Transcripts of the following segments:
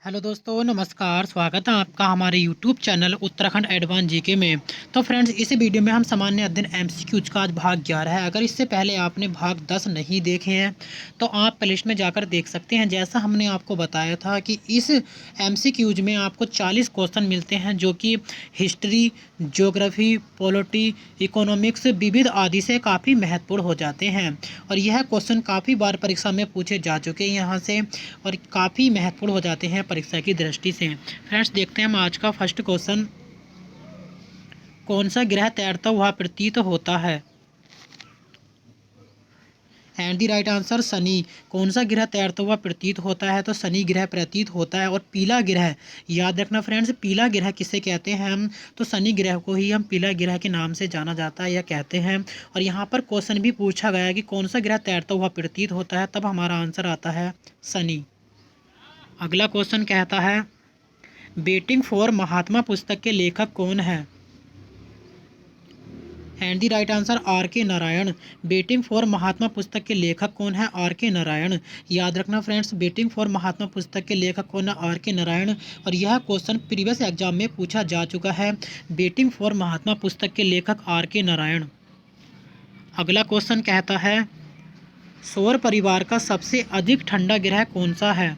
Hello दोस्तों, नमस्कार। स्वागत है आपका हमारे YouTube channel Uttarakhand advance GK में। तो फ्रेंड्स, इस वीडियो में हम सामान्य अध्ययन एमसीक्यूज का आज भाग 11 है। अगर इससे पहले आपने भाग 10 नहीं देखे हैं तो आप प्लेलिस्ट में जाकर देख सकते हैं। जैसा हमने आपको बताया था कि इस एमसीक्यूज में आपको 40 क्वेश्चन मिलते हैं जो कि हिस्ट्री, ज्योग्राफी, पॉलिटी, इकोनॉमिक्स, विविध आदि से काफ़ी महत्वपूर्ण हो जाते हैं। और यह क्वेश्चन काफ़ी बार परीक्षा में पूछे जा चुके हैं यहाँ से, और काफ़ी महत्वपूर्ण हो जाते हैं परीक्षा की दृष्टि से। फ्रेंड्स, देखते हैं हम आज का फर्स्ट क्वेश्चन। कौन सा ग्रह तैरता हुआ प्रतीत होता है? And the right answer Shani. कौन सा ग्रह तैरता हुआ प्रतीत होता है? तो शनि ग्रह प्रतीत होता है। और पीला ग्रह, याद रखना फ्रेंड्स, पीला ग्रह किसे कहते हैं हम? तो शनि ग्रह को ही हम पीला ग्रह के नाम से जाना जाता है या कहते हैं। और यहाँ पर क्वेश्चन भी पूछा गया है कि कौन सा ग्रह तैरता हुआ प्रतीत होता है, तब हमारा आंसर आता है शनि। अगला क्वेश्चन कहता है, वेटिंग फॉर महात्मा पुस्तक के लेखक कौन है? And the right answer R K Narayan. Waiting for महात्मा पुस्तक के लेखक कौन है? Are K Narayan. याद रखना फ्रेंड्स, वेटिंग फॉर महात्मा पुस्तक के लेखक कौन है? Are K Narayan. और यह क्वेश्चन प्रीवियस एग्जाम में पूछा जा चुका है। वेटिंग फॉर महात्मा पुस्तक के लेखक आर के नारायण। अगला क्वेश्चन कहता है, सौर परिवार का सबसे अधिक ठंडा ग्रह कौन सा है?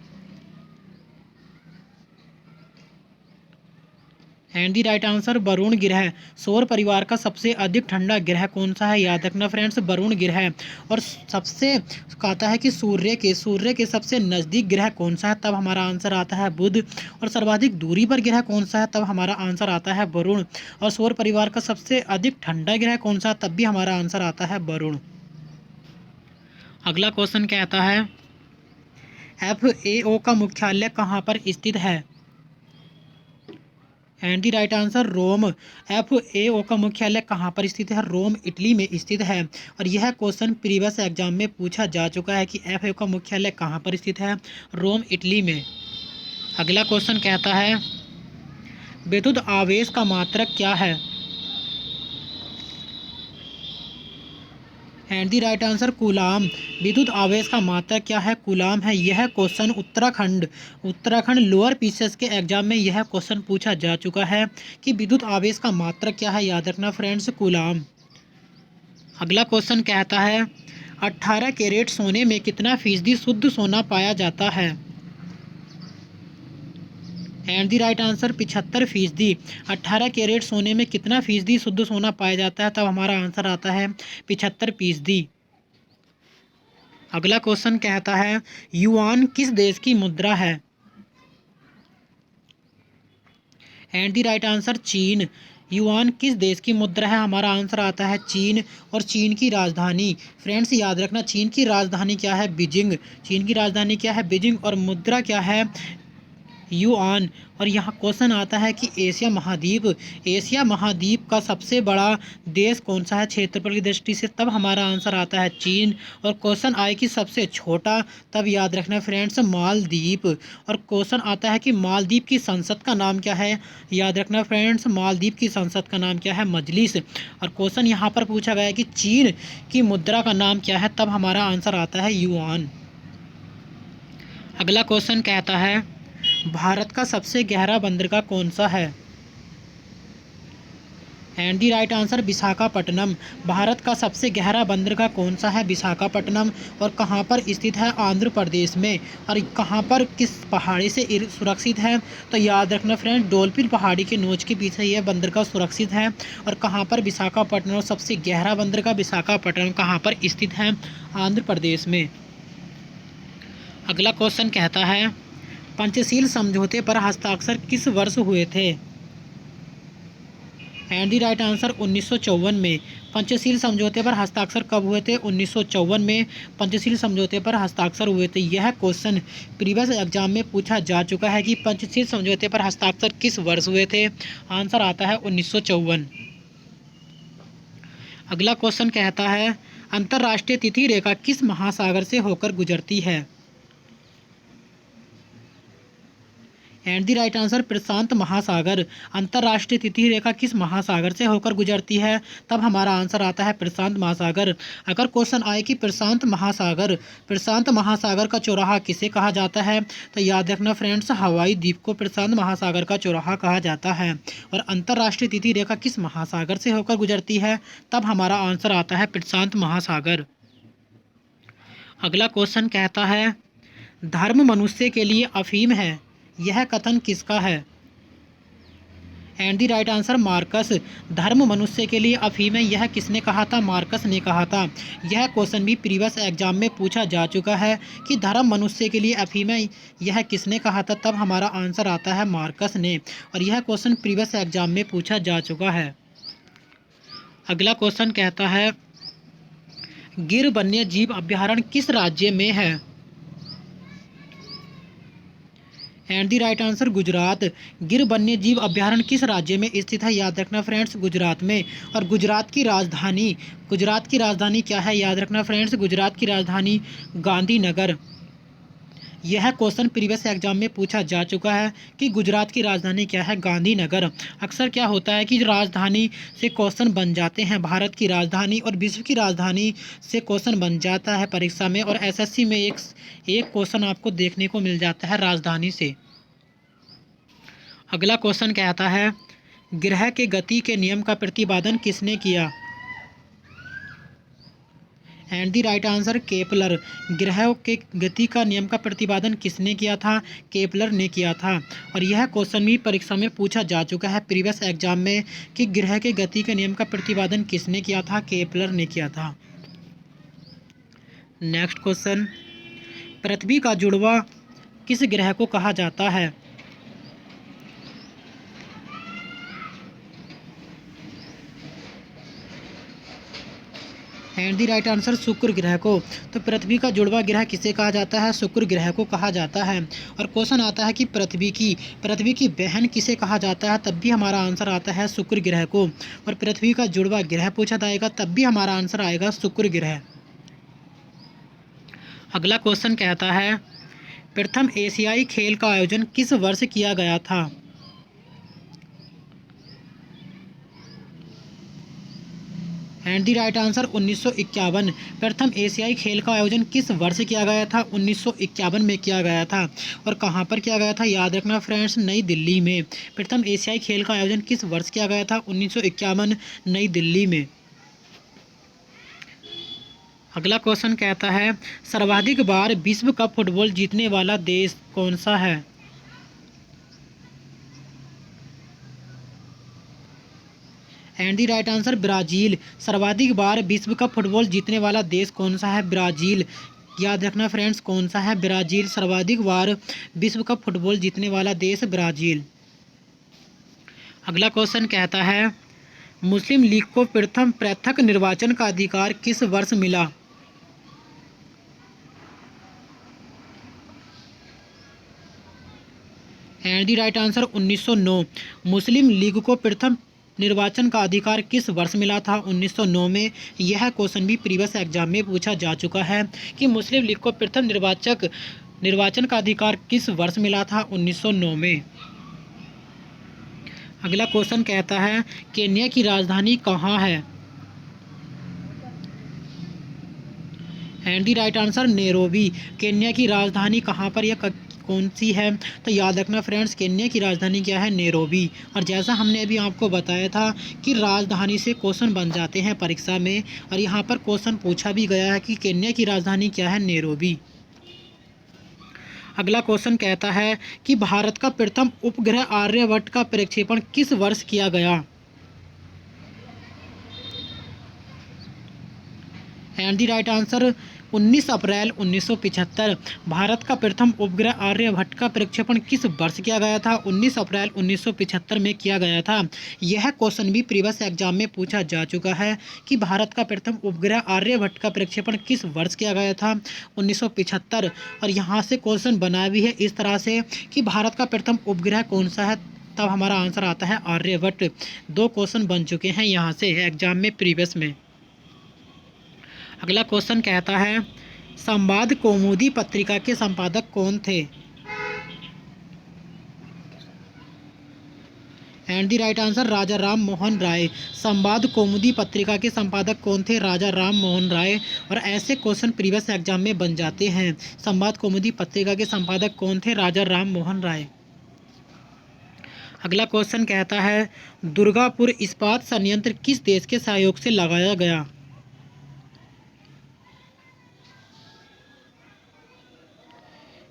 And the right answer Varun ग्रह। सौर परिवार का सबसे अधिक ठंडा ग्रह कौन सा है? याद रखना फ्रेंड्स, वरुण ग्रह। और सबसे कहता है कि सूर्य के सबसे नज़दीक ग्रह कौन सा है? तब हमारा आंसर आता है बुध। और सर्वाधिक दूरी पर ग्रह कौन सा है? तब हमारा आंसर आता है वरुण। और सौर परिवार का सबसे अधिक ठंडा ग्रह कौन सा है? तब भी हमारा आंसर आता है वरुण। अगला क्वेश्चन कहता है, FAO का मुख्यालय कहाँ पर स्थित है? And the right answer Rome. FAO का मुख्यालय कहाँ पर स्थित है? रोम, इटली में स्थित है। और यह क्वेश्चन प्रीवियस एग्जाम में पूछा जा चुका है कि FAO का मुख्यालय कहाँ पर स्थित है? रोम, इटली में। अगला क्वेश्चन कहता है, विद्युत आवेश का मात्रक क्या है? And the right answer coulomb. विद्युत आवेश का मात्रक क्या है? कूलाम है। यह क्वेश्चन उत्तराखंड लोअर पीसीएस के एग्जाम में यह क्वेश्चन पूछा जा चुका है कि विद्युत आवेश का मात्रक क्या है? याद रखना फ्रेंड्स, कूलाम। अगला क्वेश्चन कहता है, 18 कैरेट सोने में कितना फीसदी शुद्ध सोना पाया जाता है? And the right answer 75%। 18 carat सोने में कितना फीसदी शुद्ध सोना पाया जाता है? तब हमारा आंसर आता है 75%। अगला क्वेश्चन कहता है, युआन किस देश की मुद्रा है? एंड दी राइट आंसर चीन। युआन किस देश की मुद्रा है? हमारा आंसर आता है चीन। और चीन की राजधानी, फ्रेंड्स याद रखना, चीन की राजधानी क्या है? बीजिंग। चीन की राजधानी क्या है? बीजिंग। और मुद्रा क्या है? युआन। और यहाँ क्वेश्चन आता है कि एशिया महाद्वीप का सबसे बड़ा देश कौन सा है क्षेत्रफल की दृष्टि से? तब हमारा आंसर आता है चीन। और क्वेश्चन आए कि सबसे छोटा, तब याद रखना फ्रेंड्स मालदीप। और क्वेश्चन आता है कि मालदीप की संसद का नाम क्या है? याद रखना फ्रेंड्स, मालदीप की संसद का नाम क्या है? मजलिस। और क्वेश्चन यहाँ पर पूछा गया है कि चीन की मुद्रा का नाम क्या है? तब हमारा आंसर आता है युआन। अगला क्वेश्चन कहता है, भारत का सबसे गहरा बंदरगाह कौन सा है? And the right answer Visakhapatnam. Bharat का सबसे गहरा बंदरगाह कौन सा है? विशाखापट्टनम। और कहाँ पर स्थित है? आंध्र प्रदेश में। और कहाँ पर, किस पहाड़ी से सुरक्षित है? तो याद रखना फ्रेंड, डोल्फिन पहाड़ी के नोच के पीछे यह बंदरगाह सुरक्षित है। और कहाँ पर? विशाखापट्टनम। सबसे गहरा बंदरगाह विशाखापट्टनम कहाँ पर स्थित है? आंध्र प्रदेश में। अगला क्वेश्चन कहता है, पंचशील समझौते पर हस्ताक्षर किस वर्ष हुए थे? एंड दी राइट आंसर 1954 में। पंचशील समझौते पर हस्ताक्षर कब हुए थे? 1954 में पंचशील समझौते पर हस्ताक्षर हुए थे। यह क्वेश्चन प्रीवियस एग्जाम में पूछा जा चुका है कि पंचशील समझौते पर हस्ताक्षर किस वर्ष हुए थे? आंसर आता है 1954। अगला क्वेश्चन कहता है, अंतर्राष्ट्रीय तिथि रेखा किस महासागर से होकर गुजरती है? एंड द राइट आंसर प्रशांत महासागर। अंतर्राष्ट्रीय तिथि रेखा किस महासागर से होकर गुजरती है? तब हमारा आंसर आता है प्रशांत महासागर। अगर क्वेश्चन आए कि प्रशांत महासागर का चौराहा किसे कहा जाता है, तो याद रखना फ्रेंड्स, हवाई द्वीप को प्रशांत महासागर का चौराहा कहा जाता है। और अंतर्राष्ट्रीय तिथि रेखा किस महासागर से होकर गुजरती है? तब हमारा आंसर आता है प्रशांत महासागर। अगला क्वेश्चन कहता है धर्म मनुष्य के लिए अफीम है, यह कथन किसका है? And the right answer Marcus. धर्म मनुष्य के लिए अफीम है, यह किसने कहा था? मार्कस ने कहा था। यह क्वेश्चन भी प्रीवियस एग्जाम में पूछा जा चुका है कि धर्म मनुष्य के लिए अफीम है, यह किसने कहा था? तब हमारा आंसर आता है मार्कस ने। और यह क्वेश्चन प्रीवियस एग्जाम में पूछा जा चुका है। अगला क्वेश्चन कहता है गिर वन्य जीव अभ्यारण्य किस राज्य में है? And the right answer Gujarat. गिर वन्य जीव अभ्यारण्य किस राज्य में स्थित है? याद रखना फ्रेंड्स, गुजरात में। और गुजरात की राजधानी क्या है? याद रखना फ्रेंड्स, गुजरात की राजधानी गांधीनगर। यह क्वेश्चन प्रीवियस एग्जाम में पूछा जा चुका है कि गुजरात की राजधानी क्या है? गांधीनगर। अक्सर क्या होता है कि राजधानी से क्वेश्चन बन जाते हैं, भारत की राजधानी और विश्व की राजधानी से क्वेश्चन बन जाता है परीक्षा में। और एसएससी में एक क्वेश्चन आपको देखने को मिल जाता है राजधानी से। अगला क्वेश्चन कहता है ग्रह के गति के नियम का प्रतिपादन किसने किया? And the right answer Kepler. ग्रहों के गति का नियम का प्रतिपादन किसने किया था? केपलर ने किया था। और यह क्वेश्चन भी परीक्षा में पूछा जा चुका है प्रीवियस एग्जाम में कि ग्रह के गति के नियम का प्रतिपादन किसने किया था? केपलर ने किया था। नेक्स्ट क्वेश्चन पृथ्वी का जुड़वा किस ग्रह को कहा जाता है? एंड द राइट आंसर शुक्र ग्रह को। तो पृथ्वी का जुड़वा ग्रह किसे कहा जाता है? शुक्र ग्रह को कहा जाता है। और क्वेश्चन आता है कि पृथ्वी की बहन किसे कहा जाता है? तब भी हमारा आंसर आता है शुक्र ग्रह को। और पृथ्वी का जुड़वा ग्रह पूछा जाएगा तब भी हमारा आंसर आएगा शुक्र ग्रह। अगला क्वेश्चन कहता है प्रथम एशियाई खेल का आयोजन किस वर्ष किया गया था? And the right answer 1951। प्रथम एशियाई खेल का आयोजन किस वर्ष किया गया था? 1951 में किया गया था। और कहाँ पर किया गया था? याद रखना फ्रेंड्स, नई दिल्ली में। प्रथम एशियाई खेल का आयोजन किस वर्ष किया गया था? 1951, नई दिल्ली में। अगला क्वेश्चन कहता है सर्वाधिक बार विश्व कप फुटबॉल जीतने वाला देश कौन सा है? And the right answer Brazil. सर्वाधिक बार विश्व कप फुटबॉल जीतने वाला देश कौन सा है? ब्राज़ील। याद रखना फ्रेंड्स, कौन सा है? ब्राज़ील। सर्वाधिक बार विश्व कप फुटबॉल जीतने वाला देश ब्राज़ील। अगला क्वेश्चन कहता है मुस्लिम लीग को प्रथम पृथक निर्वाचन का अधिकार किस वर्ष मिला? And the right answer 1909। Muslim league को प्रथम निर्वाचन का अधिकार किस वर्ष मिला था? 1909 में। यह क्वेश्चन भी प्रीवियस एग्जाम में पूछा जा चुका है कि मुस्लिम लीग को प्रथम निर्वाचन का अधिकार किस वर्ष मिला था? 1909 में। अगला क्वेश्चन कहता है केन्या की राजधानी कहाँ है? And the right answer Nairobi. Kenya की राजधानी कहाँ पर या कौन सी है? तो याद रखना फ्रेंड्स, केन्या की राजधानी क्या है? नैरोबी। और जैसा हमने अभी आपको बताया था कि राजधानी से क्वेश्चन बन जाते हैं परीक्षा में, और यहाँ पर क्वेश्चन पूछा भी गया है कि केन्या की राजधानी क्या है? नैरोबी। अगला क्वेश्चन कहता है कि भारत का प्रथम उपग्रह आर्यभट्ट का प्रक्षेपण किस वर्ष किया गया? एंड द राइट आंसर 19 अप्रैल 1975। भारत का प्रथम उपग्रह आर्यभट्ट का प्रक्षेपण किस वर्ष किया गया था? 19 अप्रैल 1975 में किया गया था। यह क्वेश्चन भी प्रीवियस एग्जाम में पूछा जा चुका है कि भारत का प्रथम उपग्रह आर्यभट्ट का प्रक्षेपण किस वर्ष किया गया था? 1975। और यहाँ से क्वेश्चन बना भी है इस तरह से कि भारत का प्रथम उपग्रह कौन सा है? तब हमारा आंसर आता है आर्यभट्ट। 2 क्वेश्चन बन चुके हैं यहाँ से एग्जाम में प्रीवियस में। अगला क्वेश्चन कहता है संवाद कौमुदी पत्रिका के संपादक कौन थे? एंड द राइट आंसर राजा राम मोहन राय। संवाद कौमुदी पत्रिका के संपादक कौन थे? राजा राम मोहन राय। और ऐसे क्वेश्चन प्रीवियस एग्जाम में बन जाते हैं। संवाद कौमुदी पत्रिका के संपादक कौन थे? राजा राम मोहन राय। अगला क्वेश्चन कहता है दुर्गापुर इस्पात संयंत्र किस देश के सहयोग से लगाया गया?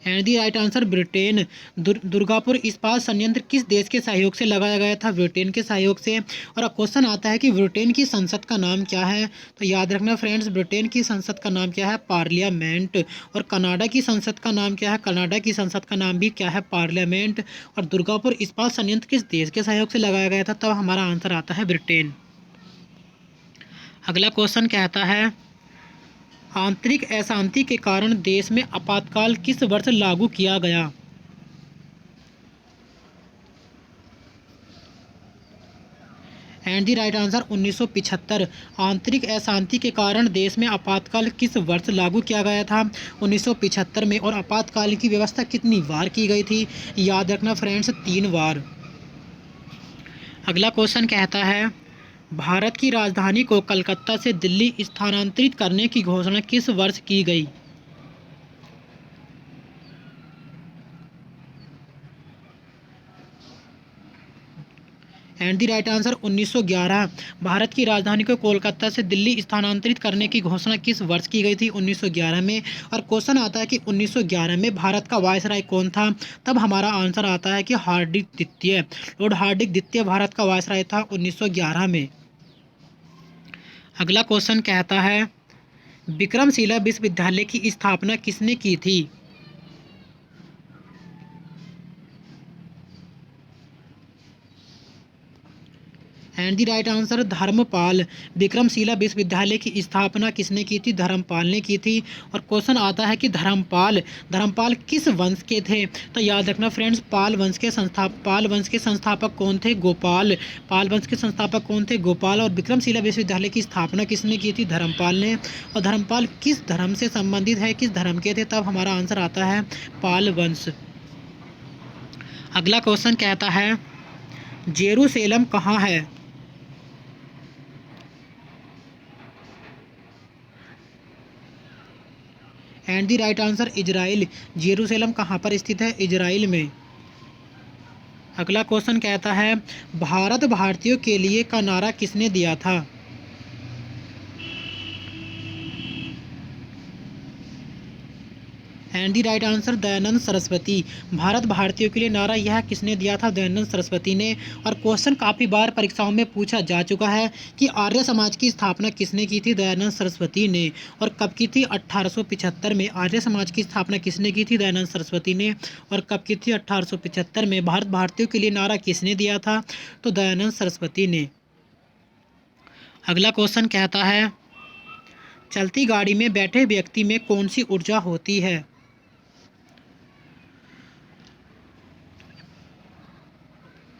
And the right answer Britain. Durgapur इस्पात संयंत्र किस देश के सहयोग से लगाया गया था? ब्रिटेन के सहयोग से। और क्वेश्चन आता है कि ब्रिटेन की संसद का नाम क्या है? तो याद रखना फ्रेंड्स, ब्रिटेन की संसद का नाम क्या है? पार्लियामेंट। और कनाडा की संसद का नाम क्या है? कनाडा की संसद का नाम भी क्या है? पार्लियामेंट। और दुर्गापुर इस्पात संयंत्र किस देश के सहयोग से लगाया गया था? तब हमारा आंसर आता है ब्रिटेन। अगला क्वेश्चन कहता है आंतरिक अशांति के कारण देश में आपातकाल किस वर्ष लागू किया गया? And the right answer 1975। आंतरिक अशांति के कारण देश में आपातकाल किस वर्ष लागू किया गया था? 1975 में। और आपातकाल की व्यवस्था कितनी बार की गई थी? याद रखना फ्रेंड्स, 3 बार। अगला क्वेश्चन कहता है भारत की राजधानी को कलकत्ता से दिल्ली स्थानांतरित करने की घोषणा किस वर्ष की गई? And the right answer 1911। Bharat की राजधानी को कोलकाता से दिल्ली स्थानांतरित करने की घोषणा किस वर्ष की गई थी? 1911 में। और क्वेश्चन आता है कि 1911 में भारत का वायसराय कौन था? तब हमारा आंसर आता है कि हार्डिंग द्वितीय। लॉर्ड हार्डिंग द्वितीय भारत का वायसराय था 1911 में। अगला क्वेश्चन कहता है विक्रमशिला विश्वविद्यालय की स्थापना किसने की थी? And the right answer Dharmapal. Vikramshila विश्वविद्यालय की स्थापना किसने की थी? धर्मपाल ने की थी। और क्वेश्चन आता है कि धर्मपाल किस वंश के थे? तो याद रखना फ्रेंड्स, पाल वंश के संस्थापक कौन थे? गोपाल। पाल वंश के संस्थापक कौन थे? गोपाल। और विक्रमशिला विश्वविद्यालय की स्थापना किसने की थी? धर्मपाल ने। और धर्मपाल किस धर्म से संबंधित है? किस धर्म के थे? तब हमारा आंसर आता है पाल वंश। अगला क्वेश्चन कहता है जेरूसलम कहाँ है? And the right answer Israel. Jerusalem कहाँ पर स्थित है? इजराइल में। अगला क्वेश्चन कहता है भारत भारतीयों के लिए का नारा किसने दिया था? And the right answer Dayanand Saraswati. Bharat भारतीयों के लिए नारा यह किसने दिया था? दयानंद सरस्वती ने। और क्वेश्चन काफ़ी बार परीक्षाओं में पूछा जा चुका है कि आर्य समाज की स्थापना किसने की थी? दयानंद सरस्वती ने। और कब की थी? 1875 में। आर्य समाज की स्थापना किसने की थी? दयानंद सरस्वती ने। और कब की थी? 1875 में। भारत भारतीयों के लिए नारा किसने दिया था? तो दयानंद सरस्वती ने। अगला क्वेश्चन कहता है चलती गाड़ी में बैठे व्यक्ति में कौन सी ऊर्जा होती है?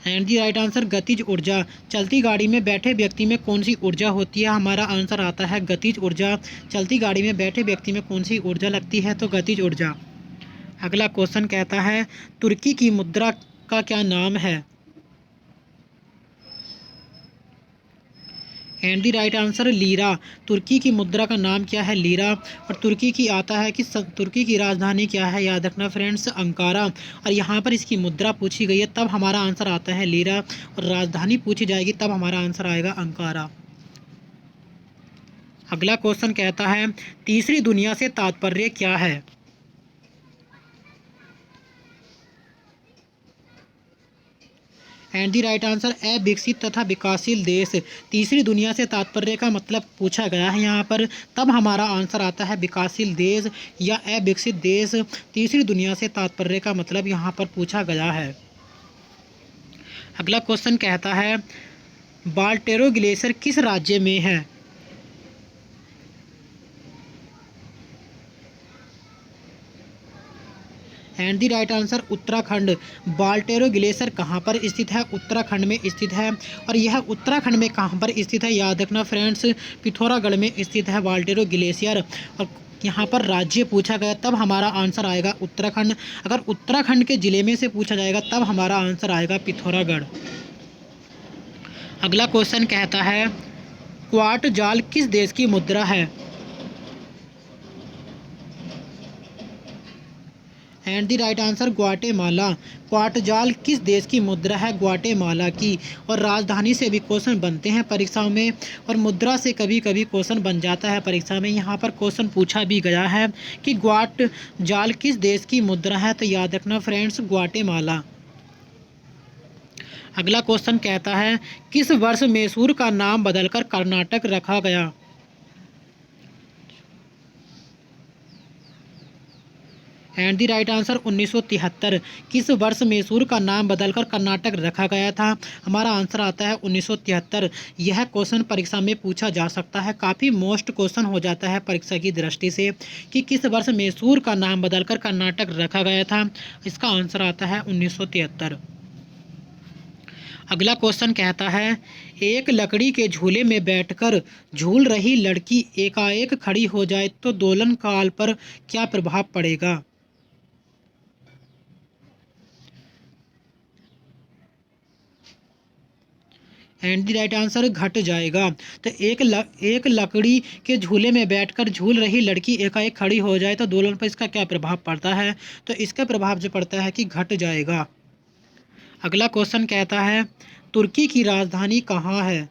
एंड दी राइट आंसर गतिज ऊर्जा। चलती गाड़ी में बैठे व्यक्ति में कौन सी ऊर्जा होती है? हमारा आंसर आता है गतिज ऊर्जा। चलती गाड़ी में बैठे व्यक्ति में कौन सी ऊर्जा लगती है? तो गतिज ऊर्जा। अगला क्वेश्चन कहता है तुर्की की मुद्रा का क्या नाम है? And the right answer lira. तुर्की की मुद्रा का नाम क्या है? लीरा। और तुर्की की आता है कि तुर्की की राजधानी क्या है? याद रखना फ्रेंड्स, अंकारा। और यहाँ पर इसकी मुद्रा पूछी गई है तब हमारा आंसर आता है लीरा। और राजधानी पूछी जाएगी तब हमारा आंसर आएगा अंकारा। अगला क्वेश्चन कहता है तीसरी दुनिया से तात्पर्य क्या है? एंड दी राइट आंसर अविकसित तथा विकासशील देश। तीसरी दुनिया से तात्पर्य का मतलब पूछा गया है यहाँ पर, तब हमारा आंसर आता है विकासशील देश या अविकसित देश। तीसरी दुनिया से तात्पर्य का मतलब यहाँ पर पूछा गया है। अगला क्वेश्चन कहता है बाल्टेरो ग्लेशियर किस राज्य में है? And the right answer Uttarakhand. Baltoro glacier कहाँ पर स्थित है? उत्तराखंड में स्थित है। और यह उत्तराखंड में कहाँ पर स्थित है? याद रखना फ्रेंड्स, पिथौरागढ़ में स्थित है बाल्टेरो ग्लेशियर। और यहाँ पर राज्य पूछा गया तब हमारा आंसर आएगा उत्तराखंड। अगर उत्तराखंड के ज़िले में से पूछा जाएगा तब हमारा आंसर आएगा पिथौरागढ़। अगला क्वेश्चन कहता है क्वार्ट जाल किस देश की मुद्रा है? And the right answer Guatemala. Quetzal किस देश की मुद्रा है? ग्वाटेमाला की। और राजधानी से भी क्वेश्चन बनते हैं परीक्षाओं में, और मुद्रा से कभी कभी क्वेश्चन बन जाता है परीक्षा में। यहाँ पर क्वेश्चन पूछा भी गया है कि ग्वाटजाल किस देश की मुद्रा है, तो याद रखना फ्रेंड्स ग्वाटेमाला। अगला क्वेश्चन कहता है किस वर्ष मैसूर का नाम बदलकर कर्नाटक रखा गया? And the right answer 1973। किस वर्ष मैसूर का नाम बदलकर कर्नाटक रखा गया था? हमारा आंसर आता है 1973। यह क्वेश्चन परीक्षा में पूछा जा सकता है, काफ़ी मोस्ट क्वेश्चन हो जाता है परीक्षा की दृष्टि से कि किस वर्ष मैसूर का नाम बदलकर कर्नाटक रखा गया था। इसका आंसर आता है 1973। अगला क्वेश्चन कहता है एक लकड़ी के झूले में बैठकर झूल रही लड़की एकाएक खड़ी हो जाए तो दोलन काल पर क्या प्रभाव पड़ेगा? एंड द राइट आंसर घट जाएगा। तो एक लकड़ी के झूले में बैठकर झूल रही लड़की एकाएक खड़ी हो जाए तो दोलन पर इसका क्या प्रभाव पड़ता है? तो इसका प्रभाव जो पड़ता है कि घट जाएगा। अगला क्वेश्चन कहता है तुर्की की राजधानी कहाँ है?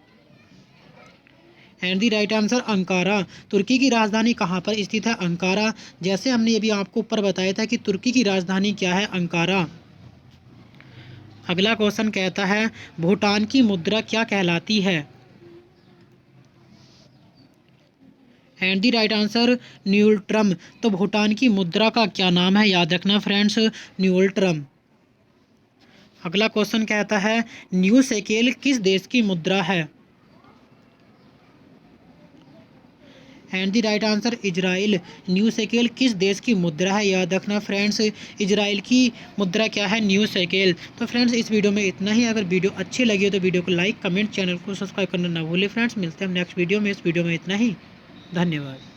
And the right answer Ankara. तुर्की की राजधानी कहाँ पर स्थित है? अंकारा। जैसे हमने अभी आपको ऊपर बताया था कि तुर्की की राजधानी क्या है? अंकारा। अगला क्वेश्चन कहता है भूटान की मुद्रा क्या कहलाती है? And the right answer ngultrum. तो भूटान की मुद्रा का क्या नाम है? याद रखना फ्रेंड्स न्यूल्ट्रम। अगला क्वेश्चन कहता है न्यू शेकेल किस देश की मुद्रा है? And the right answer Israel. New shekel किस देश की मुद्रा है? याद रखना फ्रेंड्स इजराइल की मुद्रा क्या है? New shekel. तो फ्रेंड्स इस वीडियो में इतना ही। अगर वीडियो अच्छी लगी हो तो वीडियो को लाइक कमेंट चैनल को सब्सक्राइब करना ना भूलें फ्रेंड्स। मिलते हैं हम नेक्स्ट वीडियो में। इस वीडियो में इतना ही। धन्यवाद।